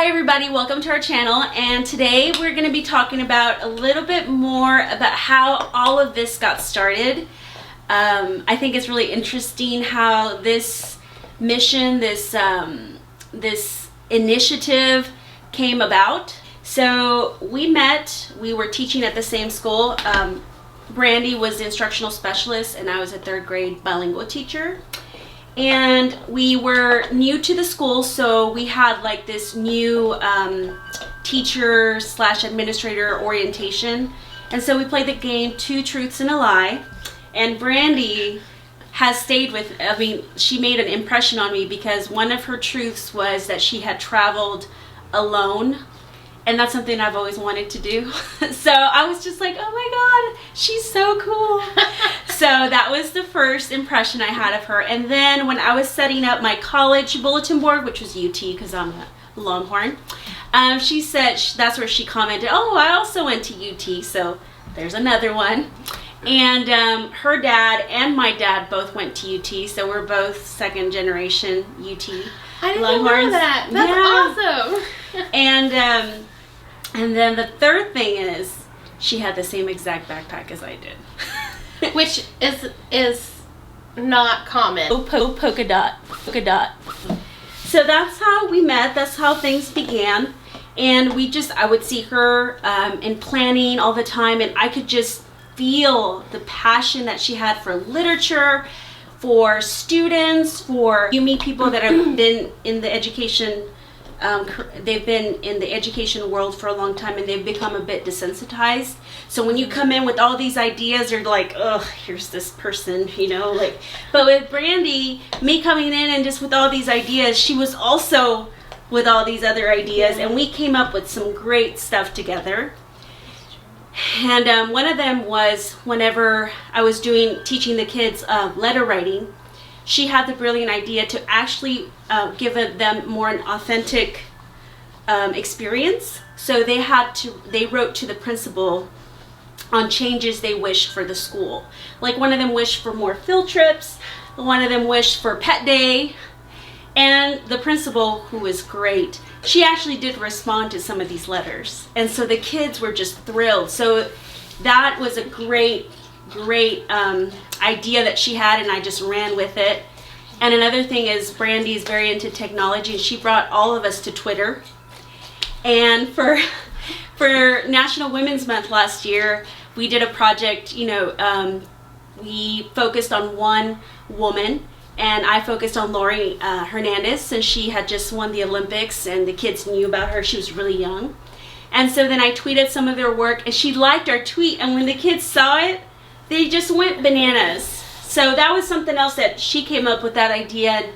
Hi everybody, welcome to our channel, and today we're going to be talking about a little bit more about how all of this got started. I think it's really interesting how this mission, this initiative came about. So we were teaching at the same school. Brandy was the instructional specialist and I was a third grade bilingual teacher. And we were new to the school, so we had like this new teacher / administrator orientation. And so we played the game Two Truths and a Lie. And Brandy has stayed with, she made an impression on me because one of her truths was that she had traveled alone. And that's something I've always wanted to do. So I was just like, oh my God, she's so cool. So that was the first impression I had of her. And then when I was setting up my college bulletin board, which was UT because I'm a Longhorn, she said, that's where she commented, oh, I also went to UT. So there's another one. And her dad and my dad both went to UT. So we're both second generation UT I didn't Longhorns. know that. That's awesome. And then the third thing is she had the same exact backpack as I did. Which is not common. Polka dot. So that's how we met. That's how things began. And I would see her in planning all the time, and I could just feel the passion that she had for literature, for students, for you meet people that have been in the education. They've been in the education world for a long time and they've become a bit desensitized. So when you come in with all these ideas, you're like, oh, here's this person, But with Brandy, me coming in and just with all these ideas, she was also with all these other ideas, and we came up with some great stuff together. And one of them was whenever I was teaching the kids letter writing, she had the brilliant idea to actually give them more an authentic experience. So they wrote to the principal on changes they wished for the school. Like one of them wished for more field trips, one of them wished for pet day, and the principal, who was great, she actually did respond to some of these letters. And so the kids were just thrilled. So that was a great idea that she had, and I just ran with it. And another thing is Brandy's very into technology, and she brought all of us to Twitter. And for National Women's Month last year, we did a project, we focused on one woman, and I focused on Lori Hernandez, since she had just won the Olympics and the kids knew about her. She was really young. And so then I tweeted some of their work, and she liked our tweet, and when the kids saw it, they just went bananas. So that was something else that she came up with, that idea, and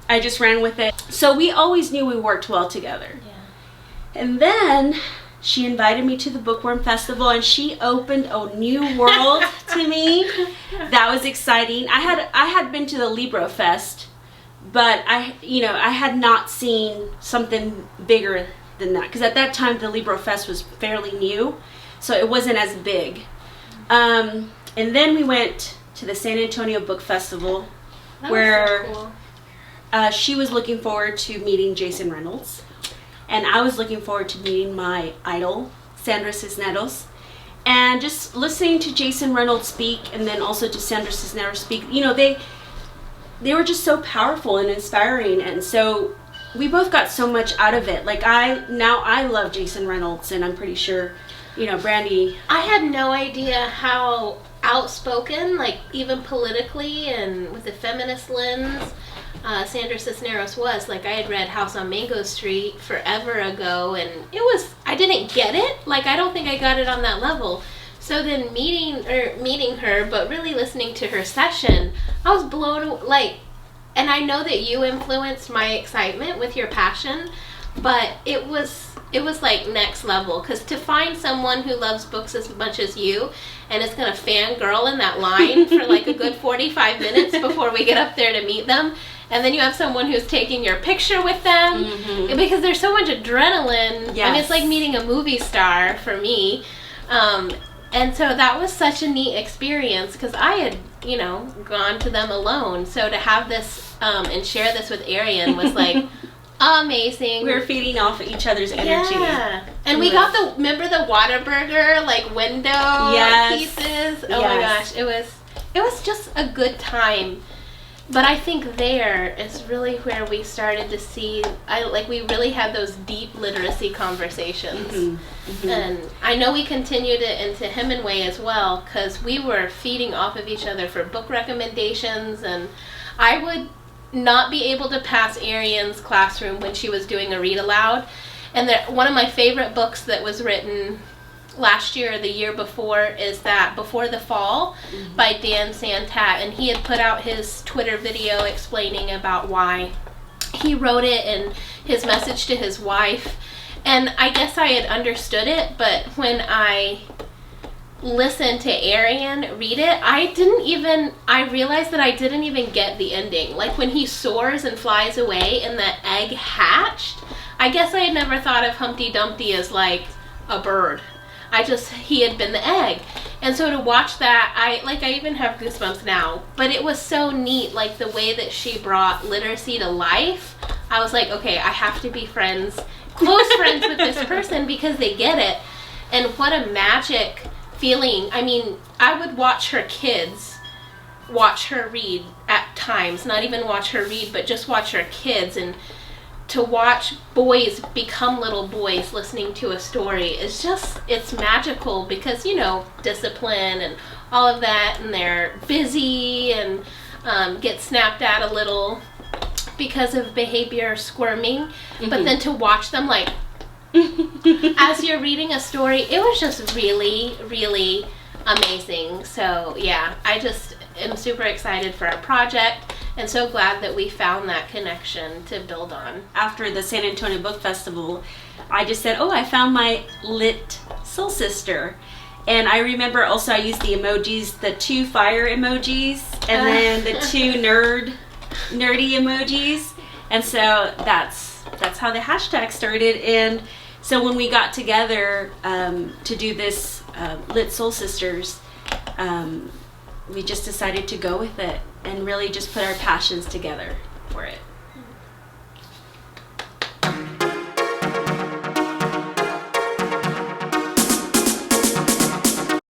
I just ran with it. So we always knew we worked well together. Yeah. And then she invited me to the Bookworm Festival, and she opened a new world to me. That was exciting. I had been to the Libro Fest, but I had not seen something bigger than that, because at that time the Libro Fest was fairly new, so it wasn't as big. And then we went to the San Antonio Book Festival, where so cool. She was looking forward to meeting Jason Reynolds, and I was looking forward to meeting my idol, Sandra Cisneros, and just listening to Jason Reynolds speak, and then also to Sandra Cisneros speak. They were just so powerful and inspiring, and so we both got so much out of it. Like I love Jason Reynolds, and I'm pretty sure, Brandy. I had no idea how outspoken, like even politically and with the feminist lens, Sandra Cisneros was. Like I had read House on Mango Street forever ago, and I didn't get it. Like I don't think I got it on that level. So then meeting her, but really listening to her session, I was blown away. And I know that you influenced my excitement with your passion, but it was like next level, because to find someone who loves books as much as you and is going to fangirl in that line for like a good 45 minutes before we get up there to meet them, and then you have someone who's taking your picture with them, because there's so much adrenaline. Yes. I mean, it's like meeting a movie star for me. And so that was such a neat experience, because I had, gone to them alone. So to have this and share this with Arian was like, Amazing. We were feeding off each other's energy. Yeah. And we got remember the Whataburger, like, window pieces? Oh my gosh. It was just a good time. But I think there is really where we started to see, we really had those deep literacy conversations. Mm-hmm. Mm-hmm. And I know we continued it into Hemingway as well, because we were feeding off of each other for book recommendations, and I would not be able to pass Arian's classroom when she was doing a read aloud. And one of my favorite books that was written last year or the year before is that Before the Fall by Dan Santat, and he had put out his Twitter video explaining about why he wrote it and his message to his wife. And I guess I had understood it, but when I listened to Arian read it, I realized that I didn't even get the ending. Like when he soars and flies away and the egg hatched, I guess I had never thought of Humpty Dumpty as like a bird. He had been the egg. And so to watch that, I even have goosebumps now, but it was so neat, like the way that she brought literacy to life. I was like, okay, I have to be close friends with this person because they get it. And what a magic feeling. I mean, I would watch her kids watch her read at times, not even watch her read, but just watch her kids, and to watch boys become little boys listening to a story is it's magical because, discipline and all of that, and they're busy and get snapped at a little because of behavior squirming. Mm-hmm. But then to watch them as you're reading a story, it was just really, really amazing. So yeah, I just am super excited for our project and so glad that we found that connection to build on. After the San Antonio Book Festival, I just said, I found my lit soul sister. And I remember also I used the emojis, the 2 fire emojis, and then the 2 nerdy emojis. And so that's how the hashtag started. And so when we got together to do this Lit Soul Sisters, we just decided to go with it and really just put our passions together for it.